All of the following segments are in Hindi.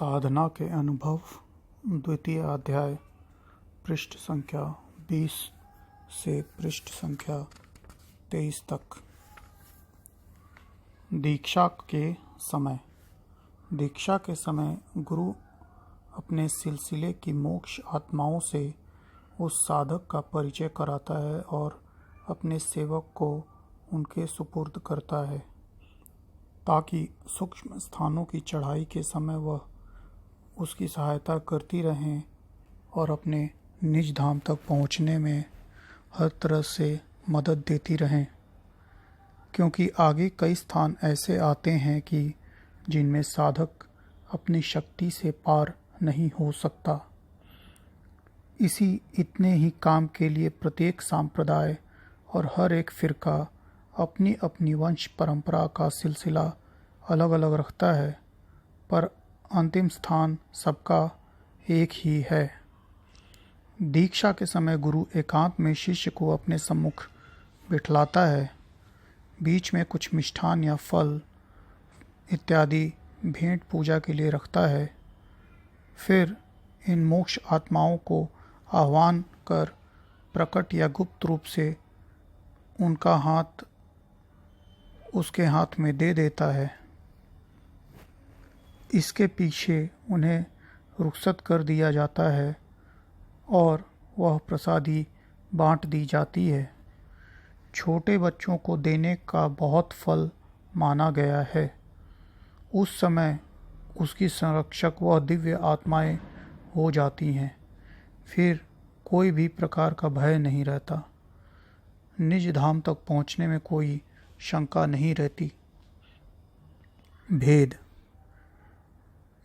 साधना के अनुभव द्वितीय अध्याय पृष्ठ संख्या 20 से पृष्ठ संख्या 23 तक। दीक्षा के समय गुरु अपने सिलसिले की मोक्ष आत्माओं से उस साधक का परिचय कराता है और अपने सेवक को उनके सुपुर्द करता है ताकि सूक्ष्म स्थानों की चढ़ाई के समय वह उसकी सहायता करती रहें और अपने निज धाम तक पहुंचने में हर तरह से मदद देती रहें, क्योंकि आगे कई स्थान ऐसे आते हैं कि जिनमें साधक अपनी शक्ति से पार नहीं हो सकता। इतने ही काम के लिए प्रत्येक संप्रदाय और हर एक फिरका अपनी अपनी वंश परंपरा का सिलसिला अलग अलग रखता है, पर अंतिम स्थान सबका एक ही है। दीक्षा के समय गुरु एकांत में शिष्य को अपने सम्मुख बिठलाता है, बीच में कुछ मिष्ठान या फल इत्यादि भेंट पूजा के लिए रखता है। फिर इन मोक्ष आत्माओं को आह्वान कर प्रकट या गुप्त रूप से उनका हाथ उसके हाथ में दे देता है। इसके पीछे उन्हें रुखसत कर दिया जाता है और वह प्रसादी बांट दी जाती है। छोटे बच्चों को देने का बहुत फल माना गया है। उस समय उसकी संरक्षक व दिव्य आत्माएं हो जाती हैं। फिर कोई भी प्रकार का भय नहीं रहता। निज धाम तक पहुंचने में कोई शंका नहीं रहती। भेद।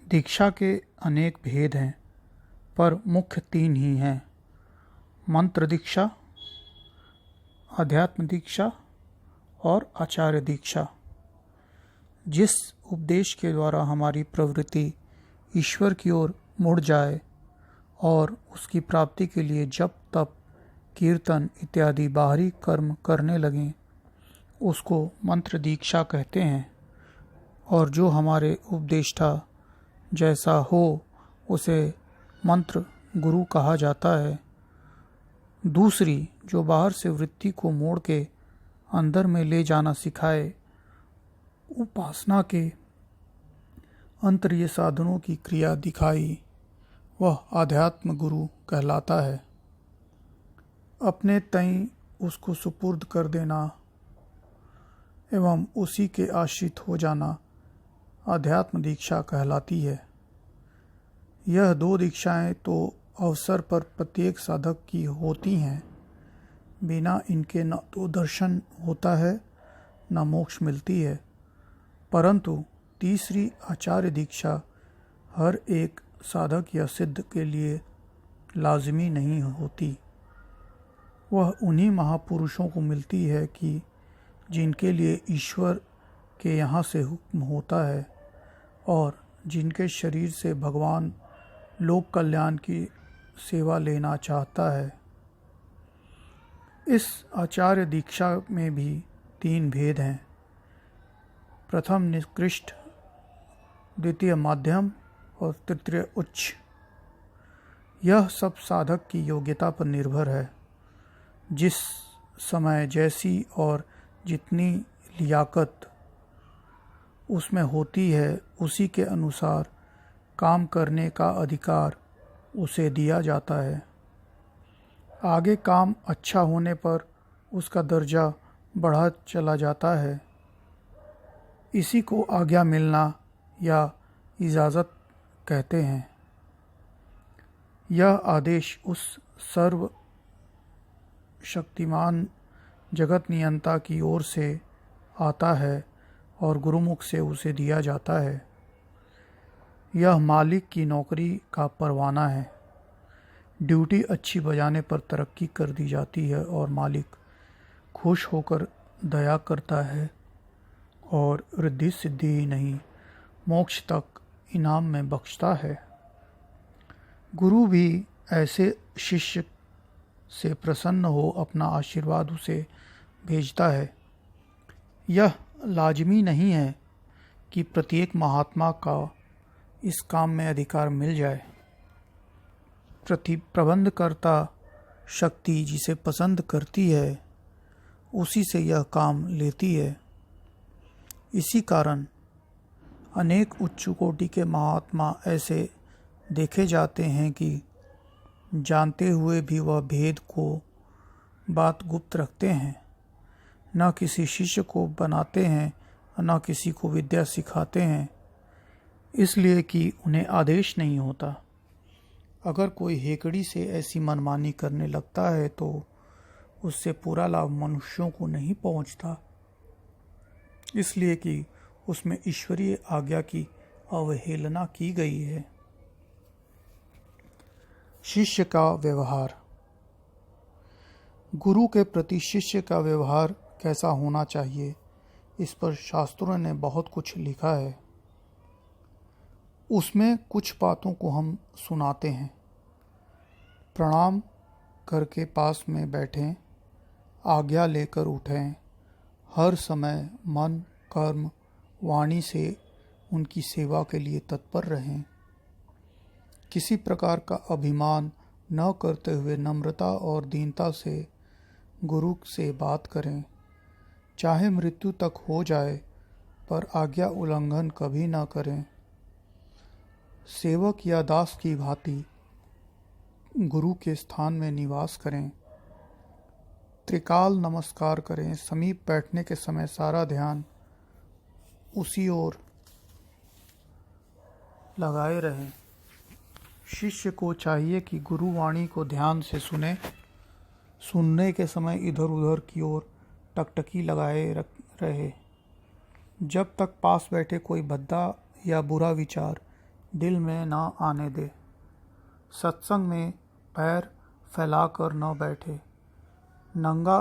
दीक्षा के अनेक भेद हैं, पर मुख्य 3 ही हैं: मंत्र दीक्षा, अध्यात्म दीक्षा और आचार्य दीक्षा। जिस उपदेश के द्वारा हमारी प्रवृत्ति ईश्वर की ओर मुड़ जाए और उसकी प्राप्ति के लिए जप तप कीर्तन इत्यादि बाहरी कर्म करने लगें, उसको मंत्र दीक्षा कहते हैं। और जो हमारे उपदेष्टा जैसा हो उसे मंत्र गुरु कहा जाता है। दूसरी, जो बाहर से वृत्ति को मोड़ के अंदर में ले जाना सिखाए, उपासना के अंतरीय साधनों की क्रिया दिखाई, वह आध्यात्म गुरु कहलाता है। अपने तई उसको सुपुर्द कर देना एवं उसी के आश्रित हो जाना अध्यात्म दीक्षा कहलाती है। यह 2 दीक्षाएं तो अवसर पर प्रत्येक साधक की होती हैं। बिना इनके न तो दर्शन होता है न मोक्ष मिलती है। परंतु तीसरी आचार्य दीक्षा हर एक साधक या सिद्ध के लिए लाजिमी नहीं होती। वह उन्हीं महापुरुषों को मिलती है कि जिनके लिए ईश्वर के यहाँ से हुक्म होता है और जिनके शरीर से भगवान लोक कल्याण की सेवा लेना चाहता है। इस आचार्य दीक्षा में भी 3 भेद हैं: प्रथम निकृष्ट, द्वितीय माध्यम और तृतीय उच्च। यह सब साधक की योग्यता पर निर्भर है। जिस समय जैसी और जितनी लियाकत उसमें होती है, उसी के अनुसार काम करने का अधिकार उसे दिया जाता है। आगे काम अच्छा होने पर उसका दर्जा बढ़ा चला जाता है। इसी को आज्ञा मिलना या इजाज़त कहते हैं। यह आदेश उस सर्व शक्तिमान जगत नियंता की ओर से आता है और गुरुमुख से उसे दिया जाता है। यह मालिक की नौकरी का परवाना है। ड्यूटी अच्छी बजाने पर तरक्की कर दी जाती है और मालिक खुश होकर दया करता है और रिद्धि सिद्धि ही नहीं, मोक्ष तक इनाम में बख्शता है। गुरु भी ऐसे शिष्य से प्रसन्न हो अपना आशीर्वाद उसे भेजता है। यह लाजमी नहीं है कि प्रत्येक महात्मा का इस काम में अधिकार मिल जाए। प्रबंधकर्ता शक्ति जिसे पसंद करती है उसी से यह काम लेती है। इसी कारण अनेक उच्च कोटि के महात्मा ऐसे देखे जाते हैं कि जानते हुए भी वह भेद को बात गुप्त रखते हैं, न किसी शिष्य को बनाते हैं न किसी को विद्या सिखाते हैं, इसलिए कि उन्हें आदेश नहीं होता। अगर कोई हेकड़ी से ऐसी मनमानी करने लगता है तो उससे पूरा लाभ मनुष्यों को नहीं पहुंचता, इसलिए कि उसमें ईश्वरीय आज्ञा की अवहेलना की गई है। शिष्य का व्यवहार। गुरु के प्रति शिष्य का व्यवहार कैसा होना चाहिए, इस पर शास्त्रों ने बहुत कुछ लिखा है। उसमें कुछ बातों को हम सुनाते हैं। प्रणाम करके पास में बैठें, आज्ञा लेकर उठें, हर समय मन, कर्म, वाणी से उनकी सेवा के लिए तत्पर रहें। किसी प्रकार का अभिमान न करते हुए नम्रता और दीनता से गुरु से बात करें। चाहे मृत्यु तक हो जाए पर आज्ञा उल्लंघन कभी न करें। सेवक या दास की भांति गुरु के स्थान में निवास करें। त्रिकाल नमस्कार करें। समीप बैठने के समय सारा ध्यान उसी ओर लगाए रहें। शिष्य को चाहिए कि गुरु वाणी को ध्यान से सुने। सुनने के समय इधर उधर की ओर टकटकी लगाए रहे। जब तक पास बैठे कोई भद्दा या बुरा विचार दिल में न आने दे। सत्संग में पैर फैलाकर न बैठे, नंगा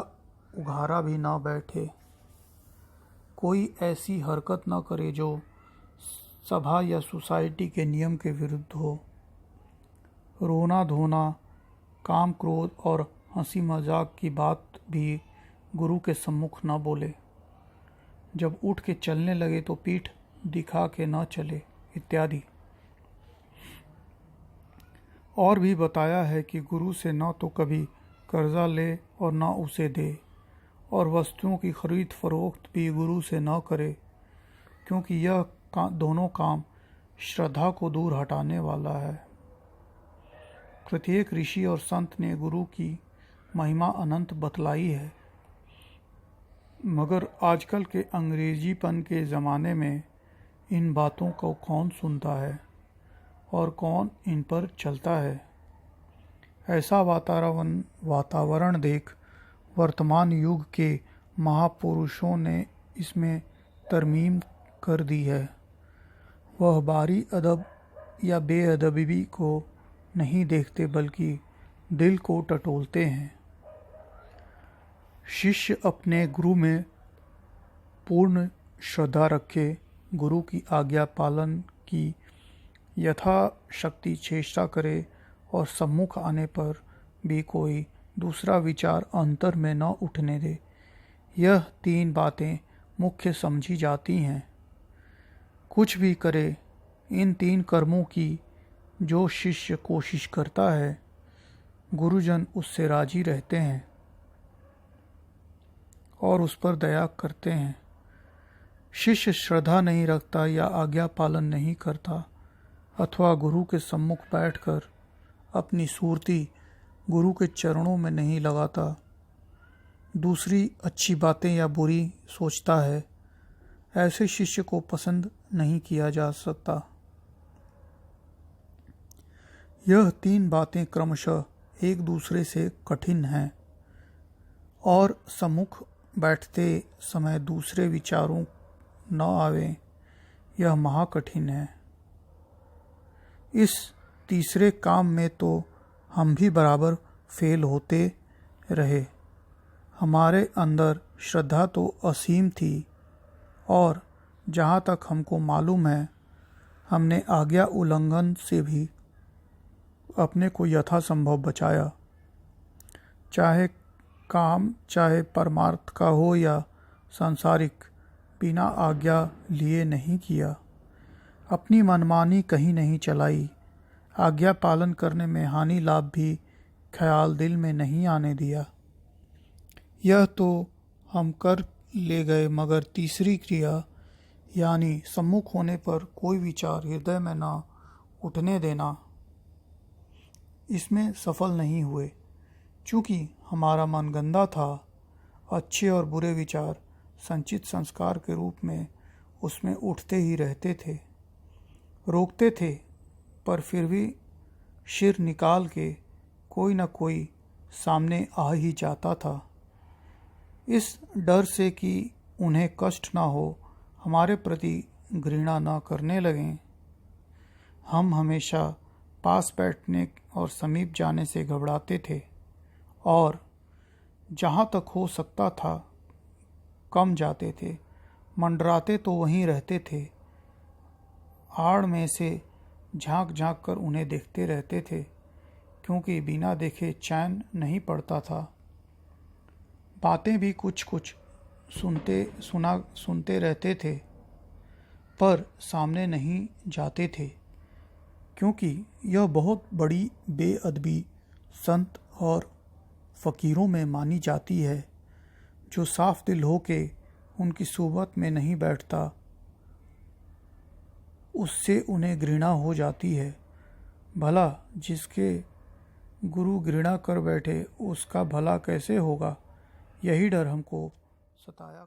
उघारा भी न बैठे। कोई ऐसी हरकत न करे जो सभा या सोसाइटी के नियम के विरुद्ध हो। रोना धोना, काम क्रोध और हंसी मजाक की बात भी गुरु के सम्मुख न बोले। जब उठ के चलने लगे तो पीठ दिखा के न चले, इत्यादि। और भी बताया है कि गुरु से न तो कभी कर्जा ले और न उसे दे, और वस्तुओं की खरीद फरोख्त भी गुरु से न करे, क्योंकि यह दोनों काम श्रद्धा को दूर हटाने वाला है। प्रत्येक ऋषि और संत ने गुरु की महिमा अनंत बतलाई है, मगर आजकल के अंग्रेजीपन के ज़माने में इन बातों को कौन सुनता है और कौन इन पर चलता है। ऐसा वातावरण देख वर्तमान युग के महापुरुषों ने इसमें तरमीम कर दी है। वह बारी अदब या बेअदबी को नहीं देखते बल्कि दिल को टटोलते हैं। शिष्य अपने गुरु में पूर्ण श्रद्धा रखे, गुरु की आज्ञा पालन की यथाशक्ति चेष्टा करे और सम्मुख आने पर भी कोई दूसरा विचार अंतर में न उठने दे। यह 3 बातें मुख्य समझी जाती हैं। कुछ भी करे, इन 3 कर्मों की जो शिष्य कोशिश करता है, गुरुजन उससे राजी रहते हैं और उस पर दया करते हैं। शिष्य श्रद्धा नहीं रखता या आज्ञा पालन नहीं करता अथवा गुरु के सम्मुख बैठकर अपनी सूरती गुरु के चरणों में नहीं लगाता, दूसरी अच्छी बातें या बुरी सोचता है, ऐसे शिष्य को पसंद नहीं किया जा सकता। यह 3 बातें क्रमशः एक दूसरे से कठिन हैं और सम्मुख बैठते समय दूसरे विचारों न आवे, यह महाकठिन है। इस तीसरे काम में तो हम भी बराबर फेल होते रहे। हमारे अंदर श्रद्धा तो असीम थी और जहाँ तक हमको मालूम है हमने आज्ञा उल्लंघन से भी अपने को यथासंभव बचाया, चाहे परमार्थ का हो या सांसारिक, बिना आज्ञा लिए नहीं किया। अपनी मनमानी कहीं नहीं चलाई। आज्ञा पालन करने में हानि लाभ भी ख्याल दिल में नहीं आने दिया। यह तो हम कर ले गए, मगर तीसरी क्रिया यानी सम्मुख होने पर कोई विचार हृदय में ना उठने देना, इसमें सफल नहीं हुए। चूँकि हमारा मन गंदा था, अच्छे और बुरे विचार संचित संस्कार के रूप में उसमें उठते ही रहते थे, रोकते थे, पर फिर भी सिर निकाल के कोई न कोई सामने आ ही जाता था। इस डर से कि उन्हें कष्ट ना हो, हमारे प्रति घृणा न करने लगें, हम हमेशा पास बैठने और समीप जाने से घबराते थे और जहाँ तक हो सकता था कम जाते थे। मंडराते तो वहीं रहते थे, आड़ में से झांक झांक कर उन्हें देखते रहते थे, क्योंकि बिना देखे चैन नहीं पड़ता था। बातें भी कुछ कुछ सुनते रहते थे, पर सामने नहीं जाते थे, क्योंकि यह बहुत बड़ी बेअदबी संत और फकीरों में मानी जाती है। जो साफ दिल हो के उनकी सोबत में नहीं बैठता, उससे उन्हें घृणा हो जाती है। भला जिसके गुरु घृणा कर बैठे, उसका भला कैसे होगा? यही डर हमको सताया।